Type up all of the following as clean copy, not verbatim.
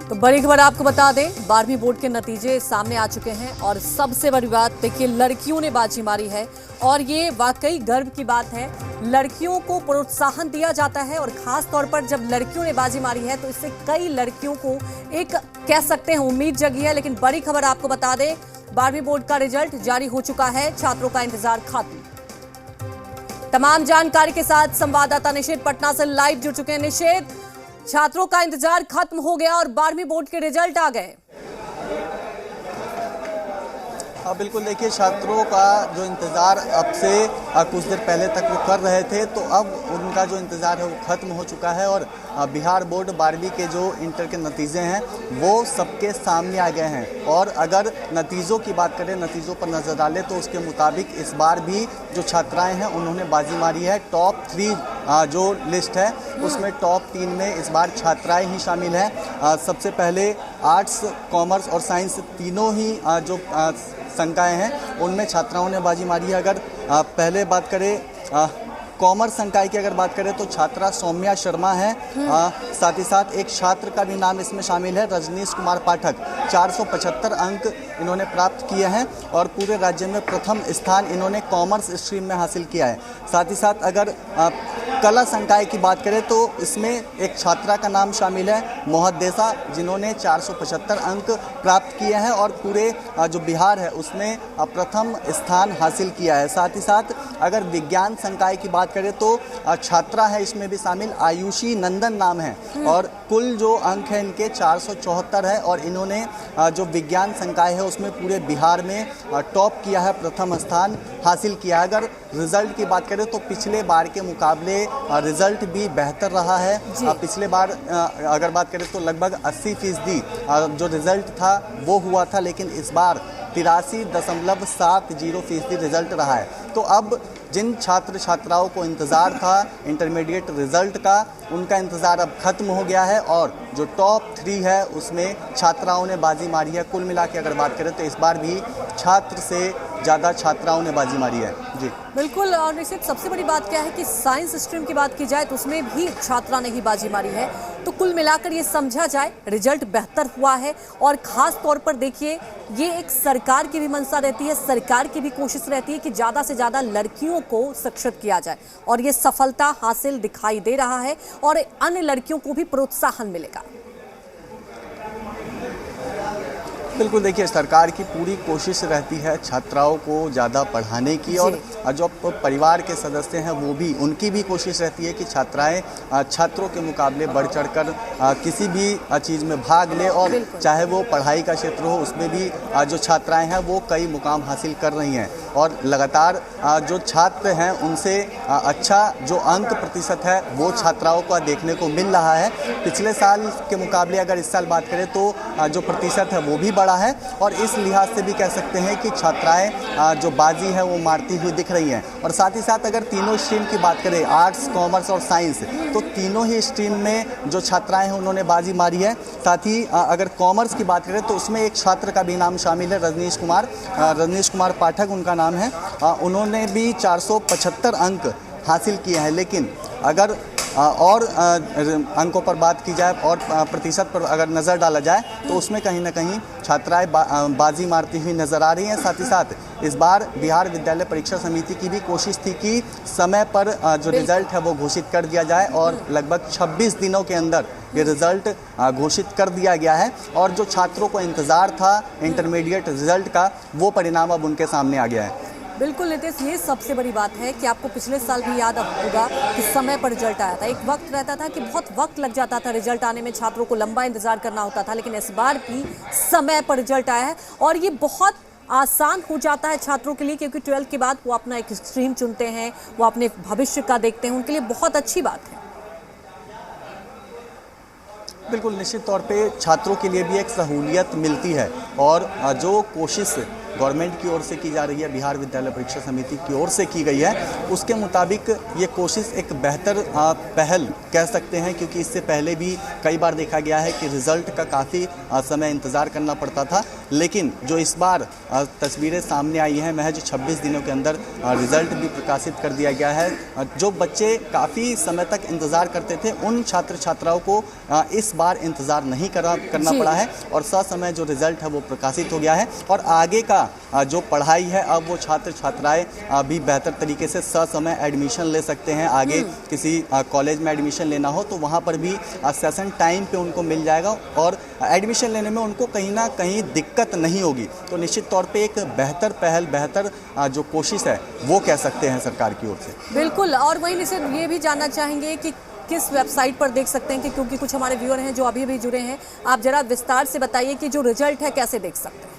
तो बड़ी खबर आपको बता दें, 12वीं बोर्ड के नतीजे सामने आ चुके हैं और सबसे बड़ी बात देखिए, लड़कियों ने बाजी मारी है और ये वाकई गर्व की बात है। लड़कियों को प्रोत्साहन दिया जाता है और खास तौर पर जब लड़कियों ने बाजी मारी है तो इससे कई लड़कियों को एक कह सकते हैं उम्मीद जगी है। लेकिन बड़ी खबर आपको बता दें, 12वीं बोर्ड का रिजल्ट जारी हो चुका है, छात्रों का इंतजार खत्म। तमाम जानकारी के साथ संवाददाता निषेध पटना से लाइव जुड़ चुके हैं। निषेध, छात्रों का इंतजार खत्म हो गया और 12वीं बोर्ड के रिजल्ट आ गए। बिल्कुल, देखिए छात्रों का जो इंतज़ार अब से कुछ देर पहले तक वो कर रहे थे, तो अब उनका जो इंतज़ार है वो ख़त्म हो चुका है और बिहार बोर्ड 12वीं के जो इंटर के नतीजे हैं वो सबके सामने आ गए हैं। और अगर नतीजों की बात करें, नतीजों पर नज़र डालें तो उसके मुताबिक इस बार भी जो छात्राएं हैं उन्होंने बाजी मारी है। टॉप 3 जो लिस्ट है उसमें टॉप 3 में इस बार छात्राएं ही शामिल हैं। सबसे पहले आर्ट्स, कॉमर्स और साइंस तीनों ही जो संकायें हैं उनमें छात्राओं ने बाजी मारी है। अगर पहले बात करें कॉमर्स संकाय की अगर बात करें तो छात्रा सौम्या शर्मा है। साथ ही साथ एक छात्र का भी नाम इसमें शामिल है, रजनीश कुमार पाठक। 475 अंक इन्होंने प्राप्त किए हैं और पूरे राज्य में प्रथम स्थान इन्होंने कॉमर्स स्ट्रीम में हासिल किया है। साथ ही साथ अगर कला संकाय की बात करें तो इसमें एक छात्रा का नाम शामिल है, मोहद्देसा, जिन्होंने 475 अंक प्राप्त किए हैं और पूरे जो बिहार है उसमें प्रथम स्थान हासिल किया है। साथ ही साथ अगर विज्ञान संकाय की बात करें तो छात्रा है इसमें भी शामिल, आयुषी नंदन नाम है और कुल जो अंक है इनके 474 है और इन्होंने जो विज्ञान संकाय है उसमें पूरे बिहार में टॉप किया है, प्रथम स्थान हासिल किया है। अगर रिजल्ट की बात करें तो पिछले बार के मुकाबले रिजल्ट भी बेहतर रहा है। पिछले बार अगर बात करें तो लगभग 80% जो रिजल्ट था वो हुआ था, लेकिन इस बार 83.70% रिजल्ट रहा है। तो अब जिन छात्र छात्राओं को इंतज़ार था इंटरमीडिएट रिजल्ट का, उनका इंतज़ार अब ख़त्म हो गया है और जो टॉप 3 है उसमें छात्राओं ने बाजी मारी है। कुल मिला के अगर बात करें तो इस बार भी छात्र से ज़्यादा छात्राओं ने बाजी मारी है। जी बिल्कुल, और निश्चित सबसे बड़ी बात क्या है कि साइंस स्ट्रीम की बात की जाए तो उसमें भी छात्रा ने ही बाजी मारी है। तो कुल मिलाकर ये समझा जाए रिजल्ट बेहतर हुआ है और ख़ास तौर पर देखिए, ये एक सरकार की भी मंशा रहती है, सरकार की भी कोशिश रहती है कि ज़्यादा से ज़्यादा लड़कियों को सशक्त किया जाए और ये सफलता हासिल दिखाई दे रहा है और अन्य लड़कियों को भी प्रोत्साहन मिलेगा। बिल्कुल, देखिए सरकार की पूरी कोशिश रहती है छात्राओं को ज़्यादा पढ़ाने की और जो परिवार के सदस्य हैं वो भी, उनकी भी कोशिश रहती है कि छात्राएं छात्रों के मुकाबले बढ़ चढ़कर किसी भी चीज़ में भाग लें और चाहे वो पढ़ाई का क्षेत्र हो उसमें भी जो छात्राएं हैं वो कई मुकाम हासिल कर रही हैं और लगातार जो छात्र हैं उनसे अच्छा जो अंक प्रतिशत है वो छात्राओं को देखने को मिल रहा है। पिछले साल के मुकाबले अगर इस साल बात करें तो जो प्रतिशत है वो भी बढ़ा है और इस लिहाज से भी कह सकते हैं कि छात्राएं जो बाजी है वो मारती हुई दिख रही हैं। और साथ ही साथ अगर तीनों स्ट्रीम की बात करें, आर्ट्स, कॉमर्स और साइंस, तो तीनों ही स्ट्रीम में जो छात्राएं हैं उन्होंने बाजी मारी है। साथ ही अगर कॉमर्स की बात करें तो उसमें एक छात्र का भी नाम शामिल है, रजनीश कुमार पाठक उनका नाम है। उन्होंने भी 475 अंक हासिल किए हैं। लेकिन अगर और अंकों पर बात की जाए और प्रतिशत पर अगर नज़र डाला जाए तो उसमें कहीं ना कहीं छात्राएं बाजी मारती हुई नज़र आ रही हैं। साथ ही साथ इस बार बिहार विद्यालय परीक्षा समिति की भी कोशिश थी कि समय पर जो रिज़ल्ट है वो घोषित कर दिया जाए और लगभग 26 दिनों के अंदर ये रिज़ल्ट घोषित कर दिया गया है और जो छात्रों को इंतज़ार था इंटरमीडिएट रिज़ल्ट का, वो परिणाम अब उनके सामने आ गया है। बिल्कुल नितेश, ये सबसे बड़ी बात है कि आपको पिछले साल भी याद होगा कि समय पर रिजल्ट आया था। एक वक्त रहता था कि बहुत वक्त लग जाता था रिजल्ट आने में, छात्रों को लंबा इंतजार करना होता था, लेकिन इस बार भी समय पर रिजल्ट आया है और ये बहुत आसान हो जाता है छात्रों के लिए, क्योंकि 12th के बाद वो अपना एक स्ट्रीम चुनते हैं, वो अपने भविष्य का देखते हैं, उनके लिए बहुत अच्छी बात है। बिल्कुल, निश्चित तौर पे छात्रों के लिए भी एक सहूलियत मिलती है और जो कोशिश गवर्नमेंट की ओर से की जा रही है, बिहार विद्यालय परीक्षा समिति की ओर से की गई है, उसके मुताबिक ये कोशिश एक बेहतर पहल कह सकते हैं, क्योंकि इससे पहले भी कई बार देखा गया है कि रिज़ल्ट का काफ़ी समय इंतज़ार करना पड़ता था। लेकिन जो इस बार तस्वीरें सामने आई हैं, महज 26 दिनों के अंदर रिज़ल्ट भी प्रकाशित कर दिया गया है। जो बच्चे काफ़ी समय तक इंतज़ार करते थे, उन छात्र छात्राओं को इस बार इंतज़ार नहीं करना पड़ा है और ससमय जो रिज़ल्ट है वो प्रकाशित हो गया है। और आगे का जो पढ़ाई है, अब वो छात्र छात्राएं भी बेहतर तरीके से ससमय एडमिशन ले सकते हैं। आगे किसी कॉलेज में एडमिशन लेना हो तो वहाँ पर भी सेशन टाइम पे उनको मिल जाएगा और एडमिशन लेने में उनको कहीं ना कहीं दिक्कत नहीं होगी। तो निश्चित तौर पे एक बेहतर पहल, बेहतर जो कोशिश है वो कह सकते हैं सरकार की ओर से। बिल्कुल। और वहीं निश्चित ये भी जानना चाहेंगे कि किस वेबसाइट पर देख सकते हैं, कि क्योंकि कुछ हमारे व्यूअर हैं जो अभी भी जुड़े हैं, आप जरा विस्तार से बताइए कि जो रिजल्ट है कैसे देख सकते हैं।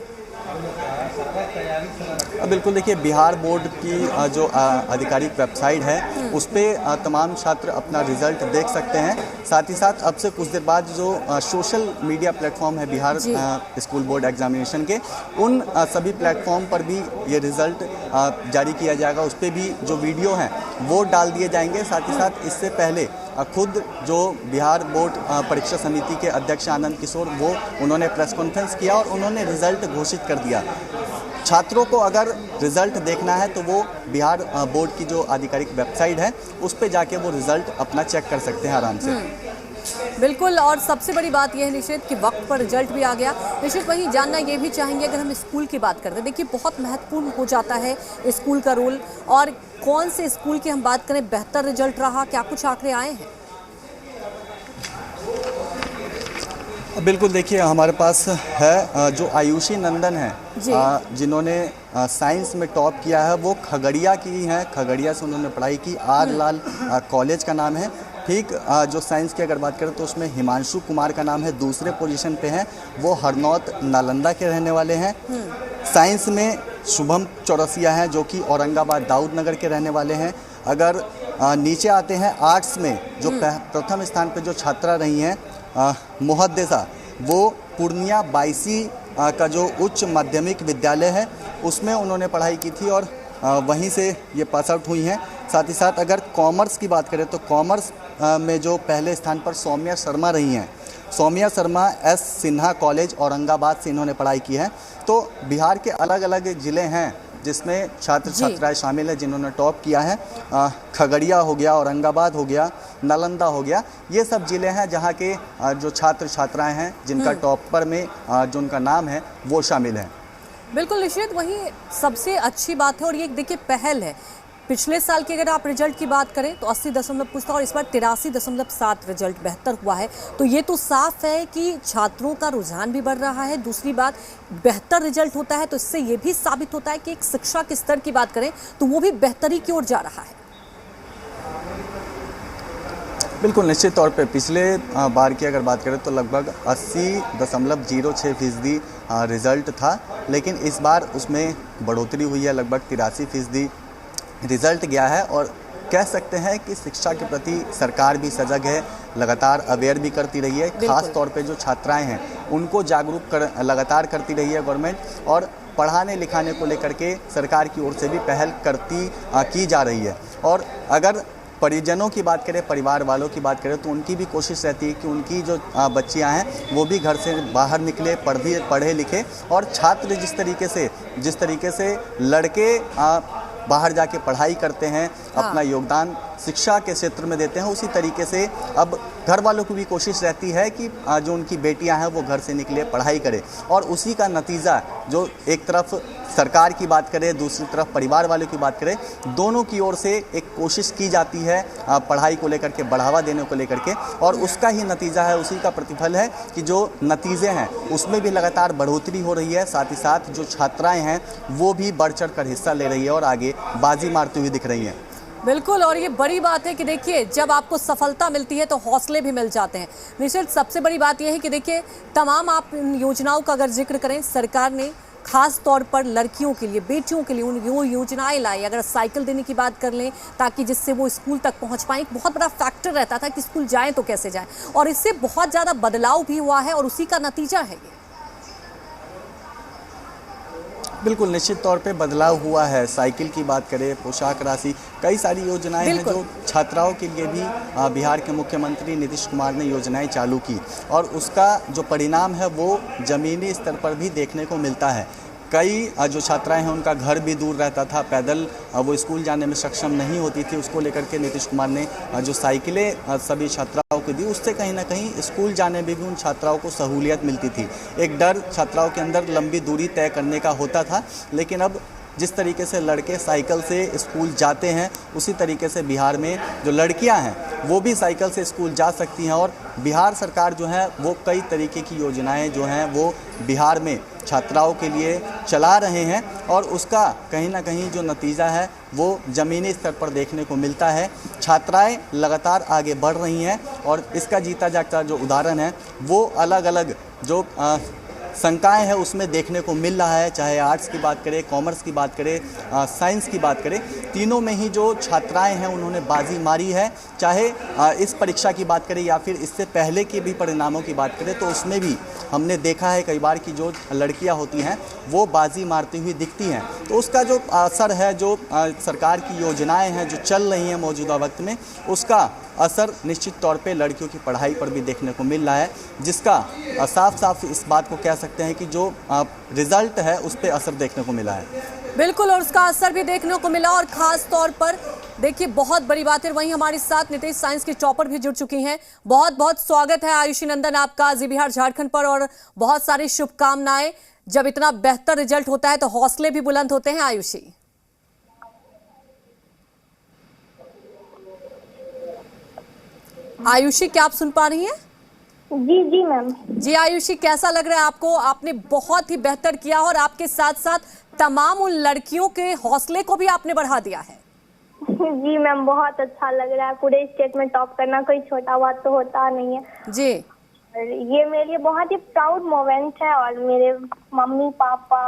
बिल्कुल, देखिए बिहार बोर्ड की जो आधिकारिक वेबसाइट है उस पर तमाम छात्र अपना रिजल्ट देख सकते हैं। साथ ही साथ अब से कुछ देर बाद जो सोशल मीडिया प्लेटफॉर्म है बिहार स्कूल बोर्ड एग्जामिनेशन के, उन सभी प्लेटफॉर्म पर भी ये रिज़ल्ट जारी किया जाएगा। उस पर भी जो वीडियो हैं वो डाल दिए जाएंगे। साथ ही साथ इससे पहले खुद जो बिहार बोर्ड परीक्षा समिति के अध्यक्ष आनंद किशोर, वो उन्होंने प्रेस कॉन्फ्रेंस किया और उन्होंने रिज़ल्ट घोषित कर दिया। छात्रों को अगर रिज़ल्ट देखना है तो वो बिहार बोर्ड की जो आधिकारिक वेबसाइट है उस पे जाके वो रिज़ल्ट अपना चेक कर सकते हैं आराम से। बिल्कुल। और सबसे बड़ी बात यह है निश्चित कि वक्त पर रिजल्ट भी आ गया। निश्चित वहीं जानना ये भी चाहेंगे, अगर हम स्कूल की बात करते हैं, देखिए बहुत महत्वपूर्ण हो जाता है स्कूल का रोल, और कौन से स्कूल की हम बात करें बेहतर रिजल्ट रहा, क्या कुछ आंकड़े आए हैं? बिल्कुल, देखिए हमारे पास है जो आयुषी नंदन है, जिन्होंने साइंस में टॉप किया है, वो खगड़िया की हैं। खगड़िया से उन्होंने पढ़ाई की, आर लाल कॉलेज का नाम है। ठीक, जो साइंस की अगर बात करें तो उसमें हिमांशु कुमार का नाम है, दूसरे पोजीशन पे हैं, वो हरनौत नालंदा के रहने वाले हैं। साइंस में शुभम चौरसिया हैं जो कि औरंगाबाद दाऊद नगर के रहने वाले हैं। अगर नीचे आते हैं आर्ट्स में, जो प्रथम स्थान पे जो छात्रा रही हैं मुहद्देसा, वो पूर्णिया बाईसी का जो उच्च माध्यमिक विद्यालय है उसमें उन्होंने पढ़ाई की थी और वहीं से ये पास आउट हुई हैं। साथ ही साथ अगर कॉमर्स की बात करें तो कॉमर्स में जो पहले स्थान पर सौम्या शर्मा रही हैं, सौम्या शर्मा एस सिन्हा कॉलेज औरंगाबाद से इन्होंने पढ़ाई की है। तो बिहार के अलग अलग ज़िले हैं जिसमें छात्र छात्राएं शामिल हैं जिन्होंने टॉप किया है। खगड़िया हो गया, औरंगाबाद हो गया, नालंदा हो गया, ये सब ज़िले हैं जहां के जो छात्र छात्राएं हैं जिनका टॉपर में जो उनका नाम है वो शामिल है। बिल्कुल निश्चित, वही सबसे अच्छी बात है। और ये देखिए पहल है, पिछले साल की अगर आप रिजल्ट की बात करें तो 80 दशमलव कुछ था और इस बार 83.7 रिजल्ट बेहतर हुआ है। तो ये तो साफ है कि छात्रों का रुझान भी बढ़ रहा है। दूसरी बात, बेहतर रिजल्ट होता है तो इससे ये भी साबित होता है कि एक शिक्षा के स्तर की बात करें तो वो भी बेहतरी की ओर जा रहा है। बिल्कुल, निश्चित तौर पे पिछले बार की अगर बात करें तो लगभग 80.06% रिज़ल्ट था, लेकिन इस बार उसमें बढ़ोतरी हुई है, लगभग 83% रिज़ल्ट गया है। और कह सकते हैं कि शिक्षा के प्रति सरकार भी सजग है, लगातार अवेयर भी करती रही है। ख़ास तौर पे जो छात्राएं हैं उनको जागरूक लगातार करती रही है गवर्नमेंट, और पढ़ाने लिखाने को लेकर के सरकार की ओर से भी पहल की जा रही है। और अगर परिजनों की बात करें, परिवार वालों की बात करें, तो उनकी भी कोशिश रहती है कि उनकी जो बच्चियां हैं वो भी घर से बाहर निकले, पढ़े लिखे। और छात्र जिस तरीके से लड़के बाहर जाके पढ़ाई करते हैं, अपना योगदान शिक्षा के क्षेत्र में देते हैं, उसी तरीके से अब घर वालों की भी कोशिश रहती है कि जो उनकी बेटियां हैं वो घर से निकले, पढ़ाई करें। और उसी का नतीजा, जो एक तरफ सरकार की बात करें, दूसरी तरफ परिवार वालों की बात करें, दोनों की ओर से एक कोशिश की जाती है पढ़ाई को लेकर के, बढ़ावा देने को लेकर के, और उसका ही नतीजा है, उसी का प्रतिफल है कि जो नतीजे हैं उसमें भी लगातार बढ़ोतरी हो रही है। साथ ही साथ जो छात्राएं हैं वो भी बढ़ चढ़ कर हिस्सा ले रही है और आगे बाजी मारती हुई दिख रही हैं। बिल्कुल, और ये बड़ी बात है कि देखिए जब आपको सफलता मिलती है तो हौसले भी मिल जाते हैं। निश्चित सबसे बड़ी बात यह है कि देखिए तमाम आप योजनाओं का अगर जिक्र करें, सरकार ने खास तौर पर लड़कियों के लिए, बेटियों के लिए वो योजनाएं लाई। अगर साइकिल देने की बात कर लें ताकि जिससे वो स्कूल तक पहुंच पाएं, एक बहुत बड़ा फैक्टर रहता था कि स्कूल जाएं तो कैसे जाएं, और इससे बहुत ज़्यादा बदलाव भी हुआ है और उसी का नतीजा है ये। बिल्कुल निश्चित तौर पे बदलाव हुआ है। साइकिल की बात करें, पोशाक राशि, कई सारी योजनाएं हैं जो छात्राओं के लिए भी बिहार के मुख्यमंत्री नीतीश कुमार ने योजनाएं चालू की और उसका जो परिणाम है वो ज़मीनी स्तर पर भी देखने को मिलता है। कई जो छात्राएं हैं उनका घर भी दूर रहता था, पैदल वो स्कूल जाने में सक्षम नहीं होती थी। उसको लेकर के नीतीश कुमार ने जो साइकिलें सभी छात्राओं को दी, उससे कहीं ना कहीं स्कूल जाने में भी उन छात्राओं को सहूलियत मिलती थी। एक डर छात्राओं के अंदर लंबी दूरी तय करने का होता था, लेकिन अब जिस तरीके से लड़के साइकिल से स्कूल जाते हैं उसी तरीके से बिहार में जो लड़कियां हैं वो भी साइकिल से स्कूल जा सकती हैं। और बिहार सरकार जो है वो कई तरीके की योजनाएं जो हैं वो बिहार में छात्राओं के लिए चला रहे हैं और उसका कहीं ना कहीं जो नतीजा है वो ज़मीनी स्तर पर देखने को मिलता है। छात्राएं लगातार आगे बढ़ रही हैं और इसका जीता जागता जो उदाहरण है वो अलग अलग जो शंकाएं हैं उसमें देखने को मिल रहा है। चाहे आर्ट्स की बात करें, कॉमर्स की बात करें, साइंस की बात करें, तीनों में ही जो छात्राएं हैं उन्होंने बाजी मारी है। चाहे इस परीक्षा की बात करें या फिर इससे पहले के भी परिणामों की बात करें तो उसमें भी हमने देखा है कई बार कि जो लड़कियां होती हैं वो बाजी मारती हुई दिखती हैं। तो उसका जो असर है, जो सरकार की योजनाएँ हैं जो चल रही हैं मौजूदा वक्त में, उसका असर निश्चित तौर पे लड़कियों की पढ़ाई पर भी देखने को मिल रहा है, जिसका साफ साफ इस बात को कह सकते हैं कि जो रिजल्ट है उस पर असर देखने को मिला है। बिल्कुल, और उसका असर भी देखने को मिला। और ख़ास तौर पर देखिए बहुत बड़ी बात है, वहीं हमारे साथ नीतीश साइंस की टॉपर भी जुड़ चुकी हैं। बहुत बहुत स्वागत है आयुषी नंदन आपका जी बिहार झारखंड पर और बहुत सारी शुभकामनाएं। जब इतना बेहतर रिजल्ट होता है तो हौसले भी बुलंद होते हैं। आयुषी, आयुषी क्या आप सुन पा रही हैं? जी जी मैम। जी आयुषी, कैसा लग रहा है आपको? आपने बहुत ही बेहतर किया और आपके साथ साथ तमाम उन लड़कियों के हौसले को भी आपने बढ़ा दिया है। जी मैम, बहुत अच्छा लग रहा है। पूरे स्टेट में टॉप करना कोई छोटा बात तो होता नहीं है जी। और ये मेरे लिए बहुत ही प्राउड मोमेंट है और मेरे मम्मी पापा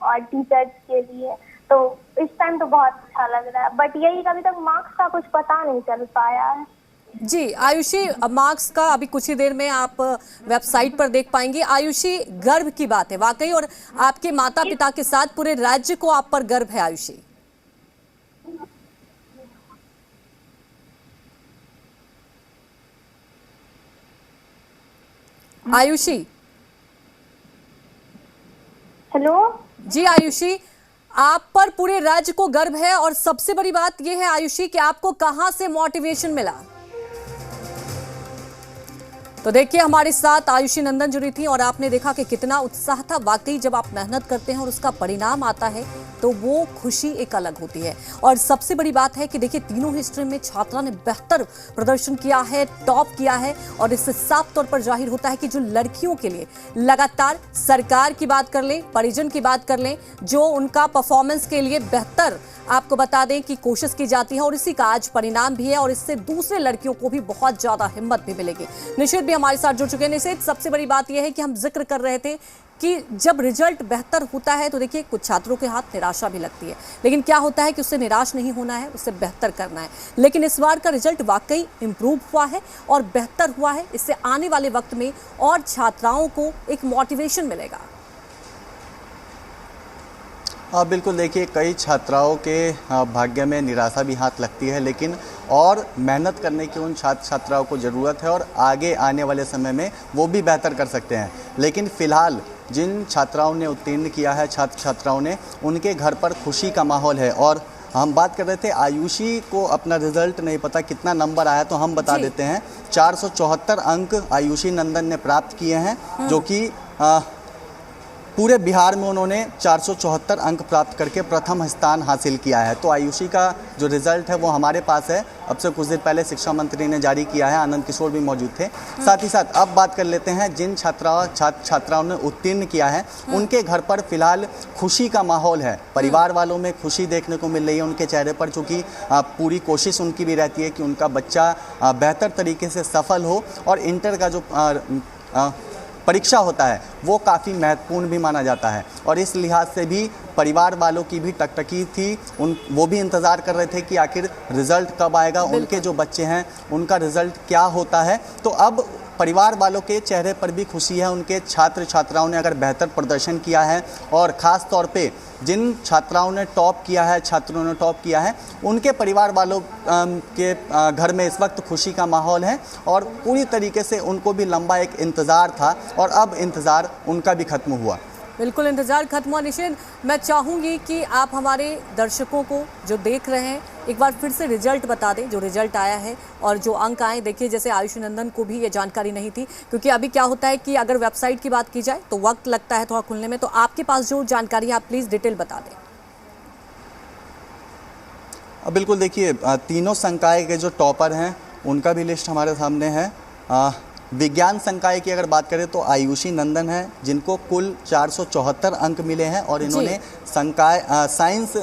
और टीचर्स के लिए तो इस टाइम तो बहुत अच्छा लग रहा है। बट यही अभी तक मार्क्स का कुछ पता नहीं चल पाया है। जी आयुषी, मार्क्स का अभी कुछ ही देर में आप वेबसाइट पर देख पाएंगे। आयुषी, गर्व की बात है वाकई, और आपके माता पिता के साथ पूरे राज्य को आप पर गर्व है। आयुषी, आयुषी, हेलो जी आयुषी, आप पर पूरे राज्य को गर्व है। और सबसे बड़ी बात यह है आयुषी कि आपको कहां से मोटिवेशन मिला? तो देखिए हमारे साथ आयुषी नंदन जुड़ी थी और आपने देखा कि कितना उत्साह था। वाकई जब आप मेहनत करते हैं और उसका परिणाम आता है तो वो खुशी एक अलग होती है। और सबसे बड़ी बात है कि देखिए तीनों ही स्ट्रीम में छात्रा ने बेहतर प्रदर्शन किया है, टॉप किया है। और इससे साफ तौर पर जाहिर होता है कि जो लड़कियों के लिए लगातार सरकार की बात कर लें, परिजन की बात कर लें, जो उनका परफॉर्मेंस के लिए बेहतर आपको बता दें कि कोशिश की जाती है और इसी का आज परिणाम भी है। और इससे दूसरे लड़कियों को भी बहुत ज्यादा हिम्मत भी मिलेगी। निश्चित भी हमारे साथ जुड़ चुके हैं। निश्चित, सबसे बड़ी बात यह है कि हम जिक्र कर रहे थे कि जब रिजल्ट बेहतर होता है तो देखिए कुछ छात्रों के हाथ निराशा भी लगती है, लेकिन क्या होता है कि उससे निराश नहीं होना है, उससे बेहतर करना है। लेकिन इस बार का रिजल्ट वाकई इम्प्रूव हुआ है और बेहतर हुआ है। इससे आने वाले वक्त में और छात्राओं को एक मोटिवेशन मिलेगा। बिल्कुल, देखिए कई छात्राओं के भाग्य में निराशा भी हाथ लगती है, लेकिन और मेहनत करने की उन छात्र छात्राओं को ज़रूरत है और आगे आने वाले समय में वो भी बेहतर कर सकते हैं। लेकिन फ़िलहाल जिन छात्राओं ने उत्तीर्ण किया है, छात्र छात्राओं ने, उनके घर पर खुशी का माहौल है। और हम बात कर रहे थे, आयुषी को अपना रिजल्ट नहीं पता कितना नंबर आया, तो हम बता देते हैं 474 अंक आयुषी नंदन ने प्राप्त किए हैं, जो कि पूरे बिहार में उन्होंने 474 अंक प्राप्त करके प्रथम स्थान हासिल किया है। तो आयुषी का जो रिजल्ट है वो हमारे पास है, अब से कुछ देर पहले शिक्षा मंत्री ने जारी किया है, आनंद किशोर भी मौजूद थे। साथ ही साथ अब बात कर लेते हैं जिन छात्राओं ने उत्तीर्ण किया है उनके घर पर फिलहाल खुशी का माहौल है। परिवार वालों में खुशी देखने को मिल रही है उनके चेहरे पर, चूँकि पूरी कोशिश उनकी भी रहती है कि उनका बच्चा बेहतर तरीके से सफल हो। और इंटर का जो परीक्षा होता है वो काफ़ी महत्वपूर्ण भी माना जाता है और इस लिहाज से भी परिवार वालों की भी टकटकी थी। वो भी इंतज़ार कर रहे थे कि आखिर रिज़ल्ट कब आएगा, उनके जो बच्चे हैं उनका रिज़ल्ट क्या होता है। तो अब परिवार वालों के चेहरे पर भी खुशी है। उनके छात्र छात्राओं ने अगर बेहतर प्रदर्शन किया है और ख़ास तौर पे जिन छात्राओं ने टॉप किया है, छात्रों ने टॉप किया है, उनके परिवार वालों के घर में इस वक्त खुशी का माहौल है और पूरी तरीके से उनको भी लंबा एक इंतज़ार था और अब इंतज़ार उनका भी ख़त्म हुआ। बिल्कुल इंतजार खत्म हुआ। निशिन, मैं चाहूंगी कि आप हमारे दर्शकों को जो देख रहे हैं एक बार फिर से रिजल्ट बता दें, जो रिजल्ट आया है और जो अंक आए। देखिए, जैसे आयुषी नंदन को भी ये जानकारी नहीं थी, क्योंकि अभी क्या होता है कि अगर वेबसाइट की बात की जाए तो वक्त लगता है थोड़ा खुलने में। तो आपके पास जो जानकारी है आप प्लीज़ डिटेल बता दें। बिल्कुल, देखिए तीनों संकाय के जो टॉपर हैं उनका भी लिस्ट हमारे सामने है। विज्ञान संकाय की अगर बात करें तो आयुषी नंदन है, जिनको कुल 474 अंक मिले हैं और इन्होंने संकाय साइंस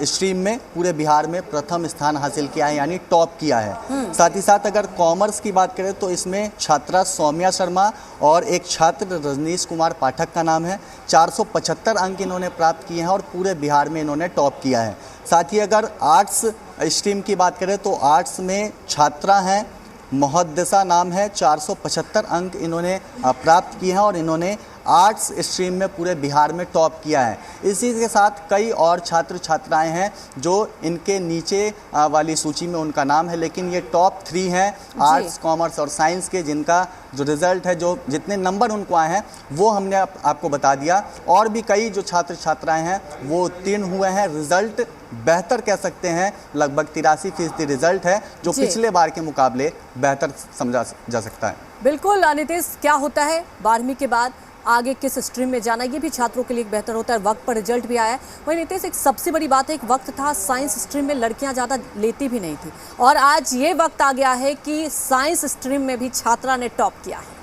स्ट्रीम में पूरे बिहार में प्रथम स्थान हासिल किया है, यानी टॉप किया है। साथ ही साथ अगर कॉमर्स की बात करें तो इसमें छात्रा सौम्या शर्मा और एक छात्र रजनीश कुमार पाठक का नाम है। 475 अंक इन्होंने प्राप्त किए हैं और पूरे बिहार में इन्होंने टॉप किया है। साथ ही अगर आर्ट्स स्ट्रीम की बात करें तो आर्ट्स में छात्रा हैं, मुहद्दिसा नाम है, 475 अंक इन्होंने प्राप्त किए हैं और इन्होंने आर्ट्स स्ट्रीम में पूरे बिहार में टॉप किया है। इसी के साथ कई और छात्र छात्राएं हैं जो इनके नीचे वाली सूची में उनका नाम है, लेकिन ये टॉप 3 हैं आर्ट्स, कॉमर्स और साइंस के, जिनका जो रिज़ल्ट है, जो जितने नंबर उनको आए हैं वो हमने आपको बता दिया। और भी कई जो छात्र छात्राएँ हैं वो उत्तीर्ण हुए हैं। रिज़ल्ट बेहतर कह सकते हैं, लगभग 83% रिज़ल्ट है, जो पिछले बार के मुकाबले बेहतर समझा जा सकता है। बिल्कुल नीतीश, क्या होता है 12वीं के बाद आगे किस स्ट्रीम में जाना, ये भी छात्रों के लिए एक बेहतर होता है। वक्त पर रिजल्ट भी आया है। वही नीतीश, एक सबसे बड़ी बात है, एक वक्त था साइंस स्ट्रीम में लड़कियां ज़्यादा लेती भी नहीं थी और आज ये वक्त आ गया है कि साइंस स्ट्रीम में भी छात्रा ने टॉप किया है।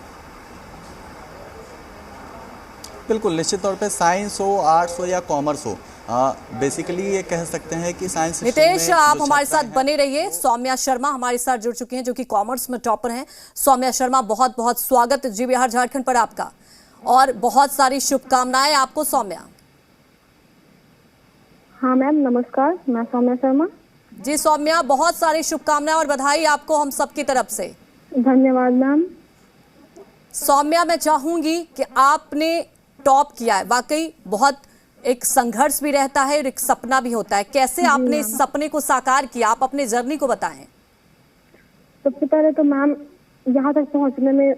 बिल्कुल, निश्चित तौर पे साइंस हो, आर्ट्स हो या कॉमर्स हो, बेसिकली ये कह सकते हैं कि साइंस। नितेश, आप हमारे साथ बने रहिए। सौम्या शर्मा हमारे साथ जुड़ चुकी हैं, जो कि कॉमर्स में टॉपर हैं। सौम्या शर्मा, बहुत बहुत स्वागत जी बिहार झारखंड पर आपका और बहुत सारी शुभकामनाएं आपको। सौम्या। हाँ मैम, नमस्कार, मैं सौम्या शर्मा। जी सौम्या, बहुत सारी शुभकामनाएं और बधाई आपको हम सबकी तरफ से। धन्यवाद मैम। सौम्या, मैं चाहूंगी कि आपने टॉप किया है, वाकई बहुत एक संघर्ष भी रहता है और एक सपना भी होता है। कैसे आपने इस सपने को साकार किया, आप अपने जर्नी को बताएं। सबसे पहले तो मैम, यहाँ तक पहुँचने में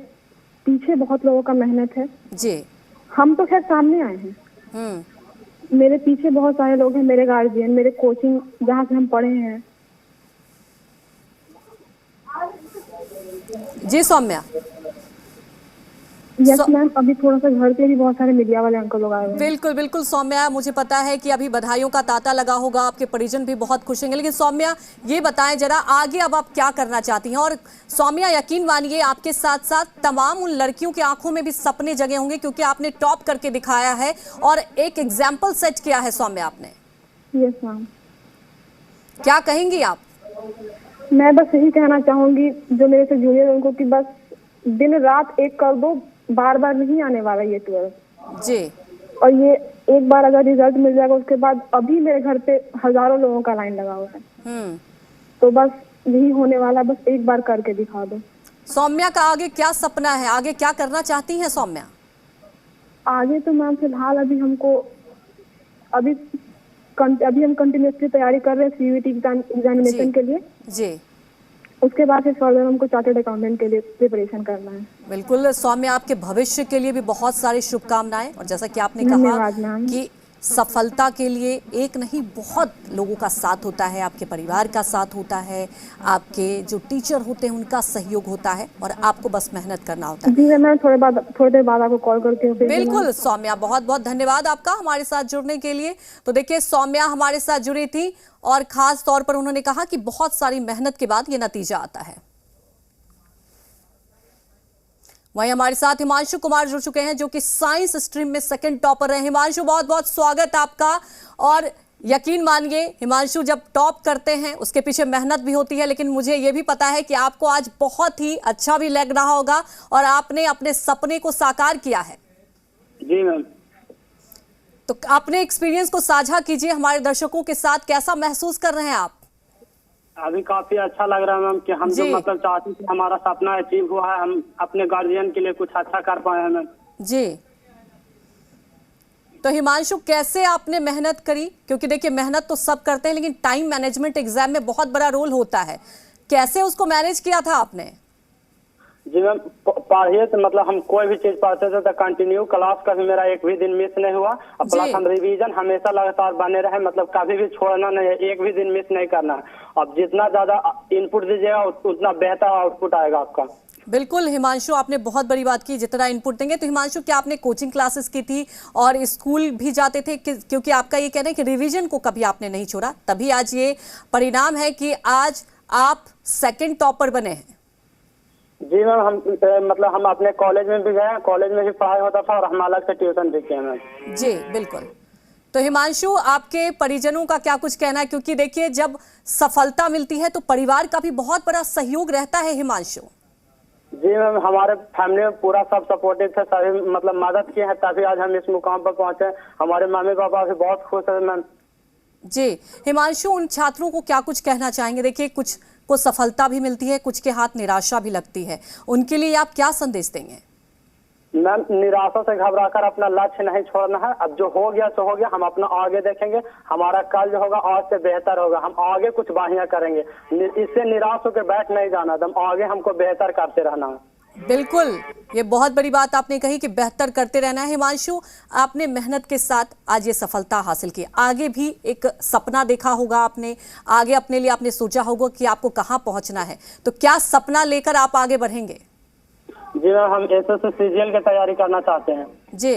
पीछे बहुत लोगों का मेहनत है जी। हम तो खैर सामने आए हैं, मेरे पीछे बहुत सारे लोग हैं, मेरे गार्जियन, मेरे कोचिंग जहाँ से हम पढ़े हैं। जी सौम्या। यस मैम, अभी थोड़ा सा घर पे भी बहुत सारे मीडिया वाले अंकल लोग आए हुए हैं। बिल्कुल बिल्कुल सौम्या, मुझे पता है कि अभी बधाइयों का तांता लगा होगा, आपके परिजन भी बहुत खुश होंगे। लेकिन सौम्या, ये बताएं जरा आगे अब आप क्या करना चाहती हैं। और सौम्या, यकीन मानिए आपके साथ साथ तमाम उन लड़कियों की आंखों में भी सपने जगे होंगे, क्योंकि आपने टॉप करके दिखाया है और एक एग्जाम्पल सेट किया है। सौम्या, आपने। Yes ma'am. क्या कहेंगी आप? मैं बस यही कहना चाहूंगी जो मेरे से जूनियर उनको, कि बस दिन रात एक कर दो, बार बार नहीं आने वाला ये 12 जी। और ये एक बार अगर रिजल्ट मिल जाएगा उसके बाद, अभी मेरे घर पे हजारों लोगों का लाइन लगा हुआ है, तो बस यही होने वाला, बस एक बार करके दिखा दो। सौम्या का आगे क्या सपना है, आगे क्या करना चाहती हैं सौम्या? आगे तो मैम फिलहाल अभी हमको अभी हम कंटिन्यूसली तैयारी कर रहे हैं सीयूईटी एग्जामिनेशन के लिए जी। उसके बाद फिर फर्दर हमको चार्टर्ड अकाउंटेंट के लिए प्रिपरेशन करना है। बिल्कुल सौम्या, आपके भविष्य के लिए भी बहुत सारी शुभकामनाएं। और जैसा कि आपने कहा कि सफलता के लिए एक नहीं, बहुत लोगों का साथ होता है, आपके परिवार का साथ होता है, आपके जो टीचर होते हैं उनका सहयोग होता है और आपको बस मेहनत करना होता है। जी मैं थोड़ी देर बाद आपको कॉल करके। बिल्कुल सौम्या, बहुत बहुत धन्यवाद आपका हमारे साथ जुड़ने के लिए। तो देखिए, सौम्या हमारे साथ जुड़ी थी और खास तौर पर उन्होंने कहा कि बहुत सारी मेहनत के बाद ये नतीजा आता है। वहीं हमारे साथ हिमांशु कुमार जुड़ चुके हैं, जो कि साइंस स्ट्रीम में सेकंड टॉपर रहे। हिमांशु, बहुत बहुत स्वागत आपका। और यकीन मानिए हिमांशु, जब टॉप करते हैं उसके पीछे मेहनत भी होती है, लेकिन मुझे ये भी पता है कि आपको आज बहुत ही अच्छा भी लग रहा होगा और आपने अपने सपने को साकार किया है। जी मैम। तो अपने एक्सपीरियंस को साझा कीजिए हमारे दर्शकों के साथ, कैसा महसूस कर रहे हैं आप? अभी काफी अच्छा लग रहा है मैम कि हम जो जी। मतलब चाहते थे हमारा सपना अचीव हुआ है, हम अपने गार्जियन के लिए कुछ अच्छा कर पाए हैं मैम। जी। तो हिमांशु, कैसे आपने मेहनत करी? क्योंकि देखिए, मेहनत तो सब करते हैं, लेकिन टाइम मैनेजमेंट एग्जाम में बहुत बड़ा रोल होता है। कैसे उसको मैनेज किया था आपने? जी मैम, पढ़िए तो मतलब हम कोई भी चीज पढ़ते थे तो कंटिन्यू क्लास का भी मेरा एक भी दिन मिस नहीं हुआ। और जी। प्लस हम रिवीजन हमेशा लगातार बने रहे, मतलब कभी भी छोड़ना नहीं है, एक भी दिन मिस नहीं करना है। अब जितना ज्यादा इनपुट दीजिएगा उतना बेहतर आउटपुट आएगा आपका। बिल्कुल हिमांशु, आपने बहुत बड़ी बात की, जितना इनपुट देंगे। तो हिमांशु, क्या आपने कोचिंग क्लासेस की थी और स्कूल भी जाते थे? क्योंकि आपका ये कहना है कि रिवीजन को कभी आपने नहीं छोड़ा, तभी आज ये परिणाम है कि आज आप सेकंड टॉपर बने हैं। जी मैम, हम मतलब हम अपने कॉलेज में भी गए, कॉलेज में भी पढ़ाई होता था और हम अलग से ट्यूशन भी किए मैम। जी बिल्कुल। तो हिमांशु, आपके परिजनों का क्या कुछ कहना है? क्योंकि देखिए, जब सफलता मिलती है तो परिवार का भी बहुत बड़ा सहयोग रहता है हिमांशु। जी मैम, हमारे फैमिली में पूरा सब सपोर्टिव थे, सभी मतलब मदद किए हैं, तभी आज हम इस मुकाम पर पहुंचे। हमारे मम्मी पापा भी बहुत खुश है मैम। जी हिमांशु, उन छात्रों को क्या कुछ कहना चाहेंगे? देखिए, कुछ को सफलता भी मिलती है, कुछ के हाथ निराशा भी लगती है, उनके लिए आप क्या संदेश देंगे? मैम, निराशा से घबराकर अपना लक्ष्य नहीं छोड़ना है। अब जो हो गया सो हो गया, हम अपना आगे देखेंगे। हमारा कल जो होगा आज से बेहतर होगा, हम आगे कुछ बढ़िया करेंगे। इससे निराश होकर बैठ नहीं जाना, हम आगे हमको बेहतर करते रहना है। बिल्कुल, ये बहुत बड़ी बात आपने कही कि बेहतर करते रहना है। हिमांशु, आपने मेहनत के साथ आज ये सफलता हासिल की, आगे भी एक सपना देखा होगा आपने, आगे अपने लिए आपने सोचा होगा कि आपको कहाँ पहुंचना है, तो क्या सपना लेकर आप आगे बढ़ेंगे? जी मैम, हम एसएससी सीजीएल की तैयारी करना चाहते हैं। जी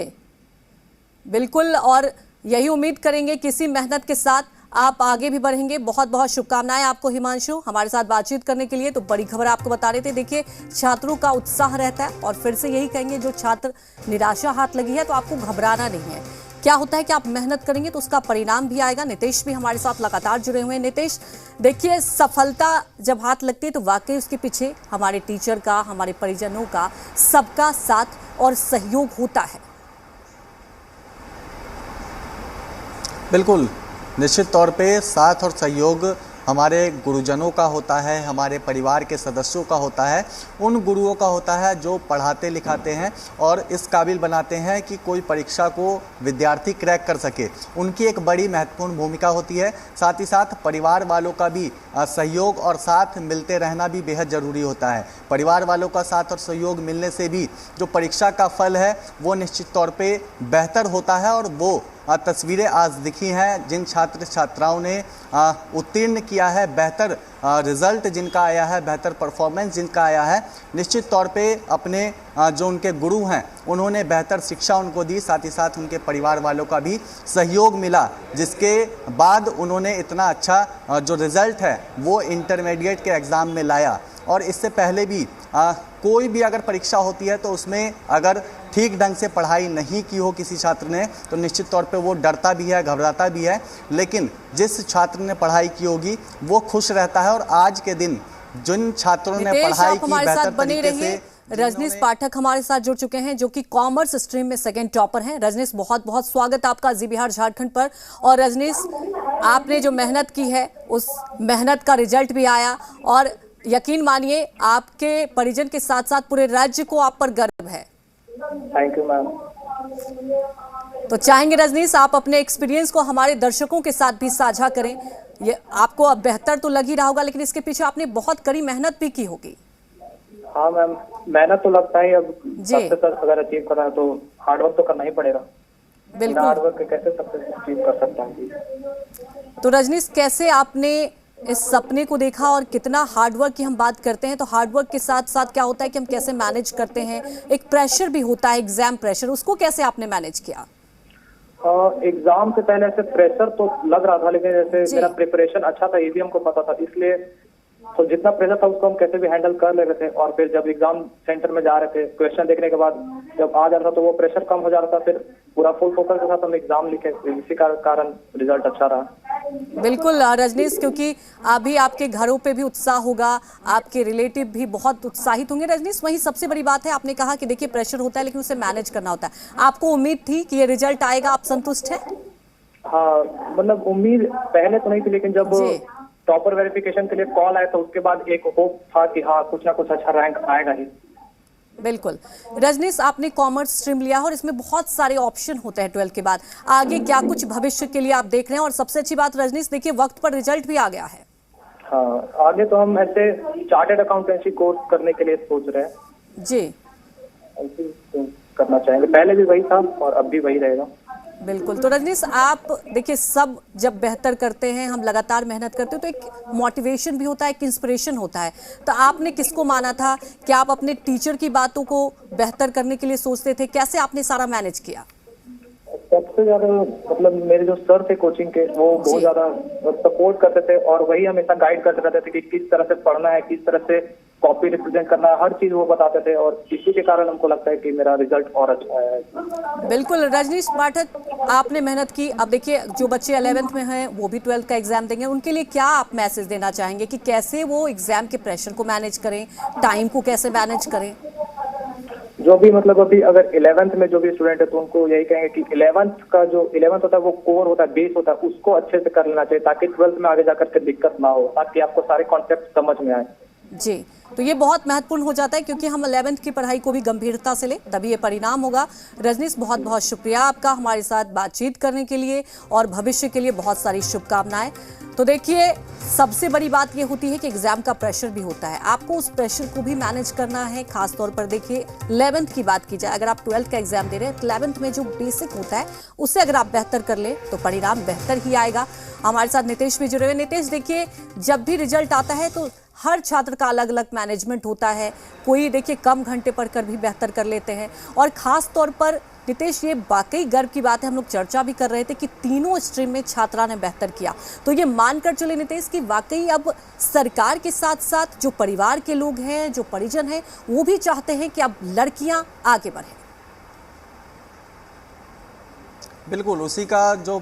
बिल्कुल, और यही उम्मीद करेंगे कि इसी मेहनत के साथ आप आगे भी बढ़ेंगे। बहुत बहुत शुभकामनाएं आपको हिमांशु, हमारे साथ बातचीत करने के लिए। तो बड़ी खबर आपको बता रहे थे। देखिए, छात्रों का उत्साह रहता है, और फिर से यही कहेंगे, जो छात्र निराशा हाथ लगी है तो आपको घबराना नहीं है। क्या होता है कि आप मेहनत करेंगे तो उसका परिणाम भी आएगा। नितेश भी हमारे साथ लगातार जुड़े हुए हैं। नितेश, देखिए, सफलता जब हाथ लगती है तो वाकई उसके पीछे हमारे टीचर का, हमारे परिजनों का, सबका साथ और सहयोग होता है। बिल्कुल, निश्चित तौर पे साथ और सहयोग हमारे गुरुजनों का होता है, हमारे परिवार के सदस्यों का होता है, उन गुरुओं का होता है जो पढ़ाते लिखाते हैं और इस काबिल बनाते हैं कि कोई परीक्षा को विद्यार्थी क्रैक कर सके। उनकी एक बड़ी महत्वपूर्ण भूमिका होती है। साथ ही साथ परिवार वालों का भी सहयोग और साथ मिलते रहना भी बेहद ज़रूरी होता है। परिवार वालों का साथ और सहयोग मिलने से भी जो परीक्षा का फल है वो निश्चित तौर पे बेहतर होता है। और वो तस्वीरें आज दिखी हैं जिन छात्र छात्राओं ने उत्तीर्ण किया है, बेहतर रिजल्ट जिनका आया है, बेहतर परफॉर्मेंस जिनका आया है, निश्चित तौर पे अपने जो उनके गुरु हैं उन्होंने बेहतर शिक्षा उनको दी, साथ ही साथ उनके परिवार वालों का भी सहयोग मिला, जिसके बाद उन्होंने इतना अच्छा जो रिज़ल्ट है वो इंटरमीडिएट के एग्ज़ाम में लाया। और इससे पहले भी कोई भी अगर परीक्षा होती है तो उसमें अगर ठीक ढंग से पढ़ाई नहीं की हो किसी छात्र ने तो निश्चित तौर पे वो डरता भी है, घबराता भी है। लेकिन जिस छात्र ने पढ़ाई की होगी वो खुश रहता है। और आज के दिन जिन छात्रों ने पढ़ाई की बेहतर तरीके से, रजनीश पाठक हमारे साथ जुड़ चुके हैं, जो कि कॉमर्स स्ट्रीम में सेकंड टॉपर हैं। रजनीश, बहुत बहुत स्वागत आपका जी बिहार झारखंड पर। और रजनीश, आपने जो मेहनत की है उस मेहनत का रिजल्ट भी आया, और यकीन मानिए आपके परिजन के साथ साथ पूरे राज्य को आप पर गर्व है। Thank you ma'am. तो चाहेंगे रजनीश, आप अपने एक्सपीरियंस को हमारे दर्शकों के साथ भी साझा करें। ये आपको अब बेहतर तो लग ही रहा होगा, लेकिन इसके पीछे आपने बहुत कड़ी मेहनत भी की होगी। हाँ मैम, मेहनत तो लगता है। अब जी। सक्सेस अगर अचीव करना है तो हार्डवर्क तो करना ही पड़ेगा। बिल्कुल। हार्डवर्क कैसे सक्सेस अचीव कर सकता हूँ। तो रजनीश, कैसे आपने इस सपने को देखा और कितना हार्डवर्क की हम बात करते हैं तो हार्डवर्क के साथ साथ क्या होता है कि हम कैसे मैनेज करते हैं, एक प्रेशर भी होता है, एग्जाम प्रेशर, उसको कैसे आपने मैनेज किया? एग्जाम से पहले ऐसे प्रेशर तो लग रहा था, लेकिन जैसे मेरा प्रिपरेशन अच्छा था ये भी हमको पता था, इसलिए तो जितना प्रेशर था उसको हम कैसे भी हैंडल कर ले रहे थे। और फिर जब एग्जाम सेंटर में जा रहे थे, क्वेश्चन देखने के बाद जब आ जाता था तो वो प्रेशर कम हो जाता था, फिर पूरा फुल फोकस के साथ हम एग्जाम लिखे, इसी कारण रिजल्ट अच्छा रहा। बिल्कुल रजनीश, क्योंकि अभी आपके घरों पे भी उत्साह होगा, आपके रिलेटिव भी बहुत उत्साहित होंगे। रजनीश, वही सबसे बड़ी बात है, आपने कहा कि देखिए प्रेशर होता है लेकिन उसे मैनेज करना होता है। आपको उम्मीद थी कि ये रिजल्ट आएगा, आप संतुष्ट हैं? हाँ, मतलब उम्मीद पहले तो नहीं थी, लेकिन जब टॉपर वेरिफिकेशन के लिए कॉल आया, तो उसके बाद एक होप था कि हाँ कुछ ना कुछ अच्छा रैंक आएगा ही। बिल्कुल। रजनीश, आपने कॉमर्स स्ट्रीम लिया है और इसमें बहुत सारे ऑप्शन होते हैं 12 के बाद। आगे क्या कुछ भविष्य के लिए आप देख रहे हैं? और सबसे अच्छी बात रजनीश, देखिए वक्त पर रिजल्ट भी आ गया है। हाँ, आगे तो हम ऐसे चार्टेड अकाउंटेंसी कोर्स करने के लिए सोच रहे हैं जी, करना चाहेंगे। पहले भी वही था और अब भी वही रहेगा। बिल्कुल। तो रजनीश, आप देखिए सब जब बेहतर करते हैं, हम लगातार मेहनत करते हैं, तो एक मोटिवेशन भी होता है, एक इंस्पिरेशन होता है। तो आपने किसको माना था कि आप अपने टीचर की बातों को बेहतर करने के लिए सोचते थे? कैसे आपने सारा मैनेज किया? सबसे ज्यादा मतलब मेरे जो सर थे कोचिंग के, वो बहुत ज्यादा सपोर्ट करते थे और वही हमेशा गाइड करते रहते थे कि किस तरह से पढ़ना है, किस तरह से कॉपी रिप्रेजेंट करना है, हर चीज वो बताते थे और इसी के कारण हमको लगता है कि मेरा रिजल्ट और अच्छा है। बिल्कुल। रजनीश पाठक, आपने मेहनत की। अब देखिए जो बच्चे 11th में हैं वो भी 12th का एग्जाम देंगे, उनके लिए क्या आप मैसेज देना चाहेंगे कि कैसे वो एग्जाम के प्रेशर को मैनेज करें, टाइम को कैसे मैनेज करें? जो भी मतलब अभी अगर 11th में जो भी स्टूडेंट है तो उनको यही कहेंगे कि 11th का जो 11th होता है वो कोर होता है, बेस होता है, उसको अच्छे से कर लेना चाहिए ताकि 12th में आगे जाकर के दिक्कत ना हो, ताकि आपको सारे कॉन्सेप्ट समझ में आए। जी, तो ये बहुत महत्वपूर्ण हो जाता है क्योंकि हम 11th की पढ़ाई को भी गंभीरता से लें, तभी ये परिणाम होगा। रजनीश, बहुत बहुत शुक्रिया आपका हमारे साथ बातचीत करने के लिए और भविष्य के लिए बहुत सारी शुभकामनाएं। तो देखिए सबसे बड़ी बात ये होती है कि एग्जाम का प्रेशर भी होता है, आपको उस प्रेशर को भी मैनेज करना है। खासतौर पर देखिए 11th की बात की जाए, अगर आप 12th का एग्जाम दे रहे हैं, 11th में जो बेसिक होता है उससे अगर आप बेहतर कर ले तो परिणाम बेहतर ही आएगा। हमारे साथ नितेश भी जुड़े हुए। नितेश, देखिए जब भी रिजल्ट आता है तो हर छात्र का अलग अलग मैनेजमेंट होता है, कोई देखिए कम घंटे पढ़कर भी बेहतर कर लेते हैं और खास तौर पर नितेश ये वाकई गर्व की बात है, हम लोग चर्चा भी कर रहे थे कि तीनों स्ट्रीम में छात्रा ने बेहतर किया। तो ये मानकर चले नितेश कि वाकई अब सरकार के साथ साथ जो परिवार के लोग हैं, जो परिजन हैं, वो भी चाहते हैं कि अब लड़कियां आगे बढ़ें। बिल्कुल, उसी का जो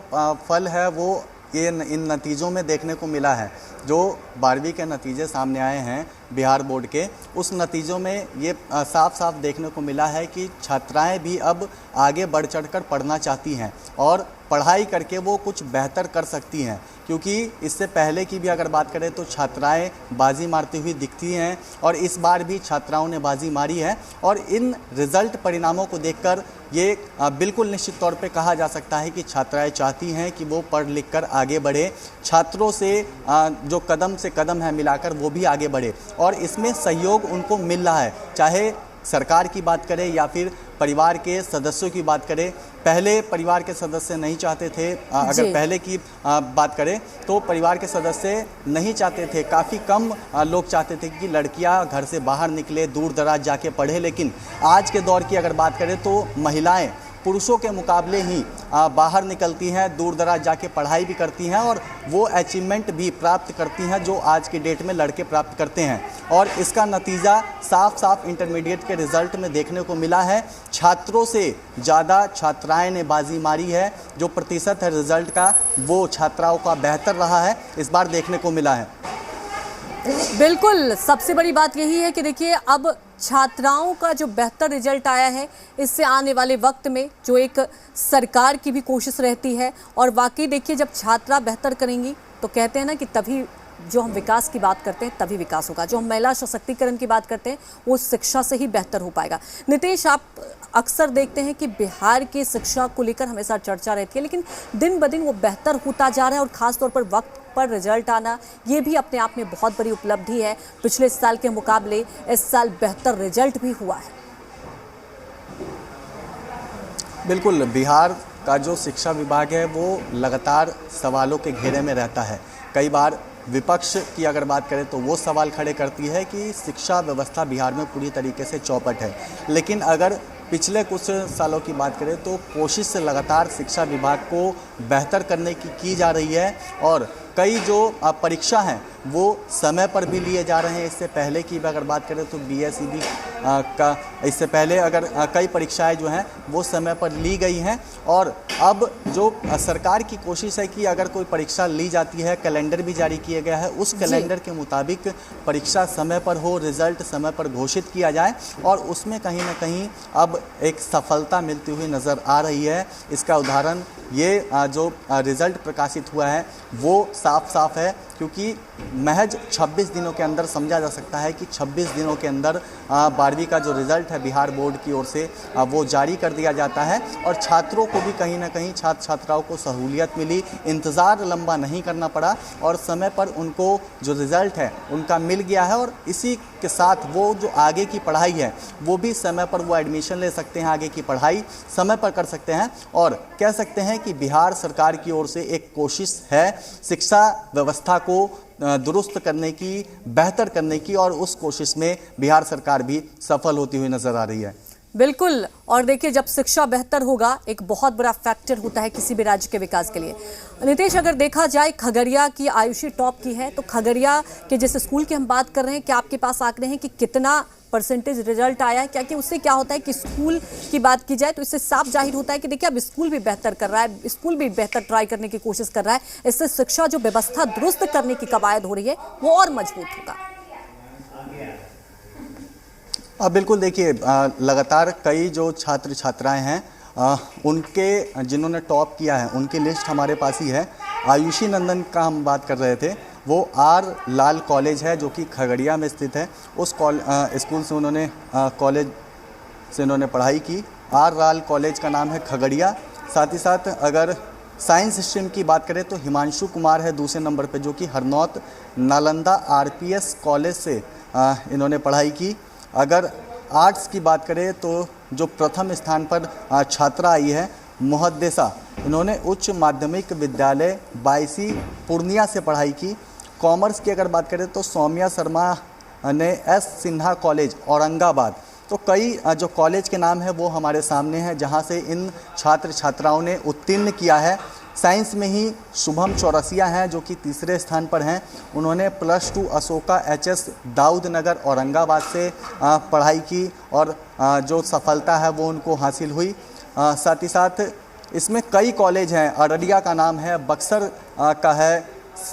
फल है वो इन नतीजों में देखने को मिला है। जो 12वीं के नतीजे सामने आए हैं बिहार बोर्ड के, उस नतीजों में ये साफ साफ देखने को मिला है कि छात्राएं भी अब आगे बढ़ चढ़कर पढ़ना चाहती हैं और पढ़ाई करके वो कुछ बेहतर कर सकती हैं, क्योंकि इससे पहले की भी अगर बात करें तो छात्राएं बाजी मारती हुई दिखती हैं और इस बार भी छात्राओं ने बाजी मारी है। और इन रिज़ल्ट परिणामों को देखकर ये बिल्कुल निश्चित तौर पे कहा जा सकता है कि छात्राएं चाहती हैं कि वो पढ़ लिख कर आगे बढ़े, छात्रों से जो कदम से कदम है मिलाकर वो भी आगे बढ़े और इसमें सहयोग उनको मिल रहा है। चाहे सरकार की बात करें या फिर परिवार के सदस्यों की बात करें, पहले परिवार के सदस्य नहीं चाहते थे, अगर पहले की बात करें तो परिवार के सदस्य नहीं चाहते थे, काफ़ी कम लोग चाहते थे कि लड़कियां घर से बाहर निकले, दूर दराज जाके पढ़े। लेकिन आज के दौर की अगर बात करें तो महिलाएं पुरुषों के मुकाबले ही बाहर निकलती हैं, दूर दराज जाके पढ़ाई भी करती हैं और वो अचीवमेंट भी प्राप्त करती हैं जो आज की डेट में लड़के प्राप्त करते हैं। और इसका नतीजा साफ साफ इंटरमीडिएट के रिज़ल्ट में देखने को मिला है। छात्रों से ज़्यादा छात्राएं ने बाजी मारी है, जो प्रतिशत है रिज़ल्ट का वो छात्राओं का बेहतर रहा है, इस बार देखने को मिला है। बिल्कुल, सबसे बड़ी बात यही है कि देखिए अब छात्राओं का जो बेहतर रिजल्ट आया है, इससे आने वाले वक्त में जो एक सरकार की भी कोशिश रहती है और वाकई देखिए जब छात्रा बेहतर करेंगी तो कहते हैं ना कि तभी जो हम विकास की बात करते हैं तभी विकास होगा। जो हम महिला सशक्तिकरण की बात करते हैं वो शिक्षा से ही बेहतर हो पाएगा। नितेश, आप अक्सर देखते हैं कि बिहार की शिक्षा को लेकर हमेशा चर्चा रहती है, लेकिन दिन ब दिन वो बेहतर होता जा रहा है और ख़ासतौर पर वक्त पर रिजल्ट आना ये भी अपने आप में बहुत बड़ी उपलब्धि है। पिछले साल के मुकाबले इस साल बेहतर रिजल्ट भी हुआ है। बिल्कुल, बिहार का जो शिक्षा विभाग है वो लगातार सवालों के घेरे में रहता है। कई बार विपक्ष की अगर बात करें तो वो सवाल खड़े करती है कि शिक्षा व्यवस्था बिहार में पूरी तरीके से चौपट है, लेकिन अगर पिछले कुछ सालों की बात करें तो कोशिश लगातार शिक्षा विभाग को बेहतर करने की जा रही है और कई जो परीक्षा हैं वो समय पर भी लिए जा रहे हैं। इससे पहले की अगर बात करें तो BSEB का इससे पहले अगर कई परीक्षाएं जो हैं वो समय पर ली गई हैं और अब जो सरकार की कोशिश है कि अगर कोई परीक्षा ली जाती है, कैलेंडर भी जारी किया गया है, उस कैलेंडर के मुताबिक परीक्षा समय पर हो, रिज़ल्ट समय पर घोषित किया जाए और उसमें कहीं ना कहीं अब एक सफलता मिलती हुई नज़र आ रही है। इसका उदाहरण ये जो रिजल्ट प्रकाशित हुआ है वो साफ साफ है, क्योंकि महज 26 दिनों के अंदर समझा जा सकता है कि 26 दिनों के अंदर 12वीं का जो रिज़ल्ट है बिहार बोर्ड की ओर से वो जारी कर दिया जाता है। और छात्रों को भी कहीं ना कहीं छात्र छात्राओं को सहूलियत मिली, इंतज़ार लंबा नहीं करना पड़ा और समय पर उनको जो रिज़ल्ट है उनका मिल गया है। और इसी के साथ वो जो आगे की पढ़ाई है वो भी समय पर वो एडमिशन ले सकते हैं, आगे की पढ़ाई समय पर कर सकते हैं। और कह सकते हैं कि बिहार सरकार की ओर से एक कोशिश है शिक्षा व्यवस्था को दुरुस्त करने की, बेहतर करने की, और उस कोशिश में बिहार सरकार भी सफल होती हुई नजर आ रही है। बिल्कुल। और देखिए, जब शिक्षा बेहतर होगा एक बहुत बड़ा फैक्टर होता है किसी भी राज्य के विकास के लिए। नीतीश, अगर देखा जाए खगड़िया की आयुषी टॉप की है, तो खगड़िया के जैसे स्कूल की हम बात कर रहे हैं, क्या आपके पास आंकड़े हैं कि कितना परसेंटेज रिजल्ट आया है? क्या कि उससे क्या होता है कि स्कूल की बात की जाए तो इससे साफ जाहिर होता है कि देखिए अब स्कूल भी बेहतर कर रहा है, स्कूल भी बेहतर ट्राई करने की कोशिश कर रहा है। इससे शिक्षा जो व्यवस्था दुरुस्त करने की कवायद हो रही है वो और मजबूत होगा। बिल्कुल, देखिए लगातार कई जो छात्र छात्राएं हैं उनके जिन्होंने टॉप किया है उनकी लिस्ट हमारे पास ही है। आयुषी नंदन का हम बात कर रहे थे, वो आर लाल कॉलेज है जो कि खगड़िया में स्थित है। उस स्कूल से उन्होंने कॉलेज से उन्होंने पढ़ाई की। आर लाल कॉलेज का नाम है खगड़िया। साथ ही साथ अगर साइंस स्ट्रीम की बात करें तो हिमांशु कुमार है दूसरे नंबर पे, जो कि हरनौत नालंदा आरपीएस कॉलेज से इन्होंने पढ़ाई की। अगर आर्ट्स की बात करें तो जो प्रथम स्थान पर छात्रा आई है मुहद्देसा, इन्होंने उच्च माध्यमिक विद्यालय बायसी पूर्णिया से पढ़ाई की। कॉमर्स की अगर बात करें तो सौम्या शर्मा ने एस सिन्हा कॉलेज औरंगाबाद। तो कई जो कॉलेज के नाम है वो हमारे सामने हैं जहां से इन छात्र छात्राओं ने उत्तीर्ण किया है। साइंस में ही शुभम चौरसिया हैं जो कि तीसरे स्थान पर हैं। उन्होंने +2 अशोका एचएस दाऊद नगर औरंगाबाद से पढ़ाई की और जो सफलता है वो उनको हासिल हुई। साथ ही साथ इसमें कई कॉलेज हैं, अररिया का नाम है, बक्सर का है,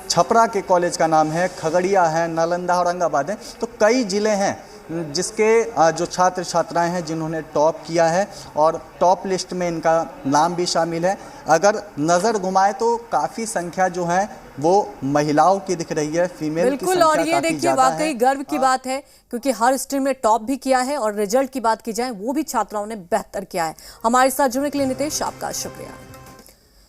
छपरा के कॉलेज का नाम है, खगड़िया है, नालंदा औरंगाबाद है। तो कई ज़िले हैं जिसके जो छात्र छात्राएं हैं जिन्होंने टॉप किया है और टॉप लिस्ट में इनका नाम भी शामिल है। अगर नज़र घुमाए तो काफ़ी संख्या जो है वो महिलाओं की दिख रही है, फीमेल की संख्या और ये देखिए वाकई गर्व की बात है, क्योंकि हर स्ट्रीम में टॉप भी किया है और रिजल्ट की बात की जाए वो भी छात्राओं ने बेहतर किया है। हमारे साथ जुड़ने के लिए नितेश आपका शुक्रिया।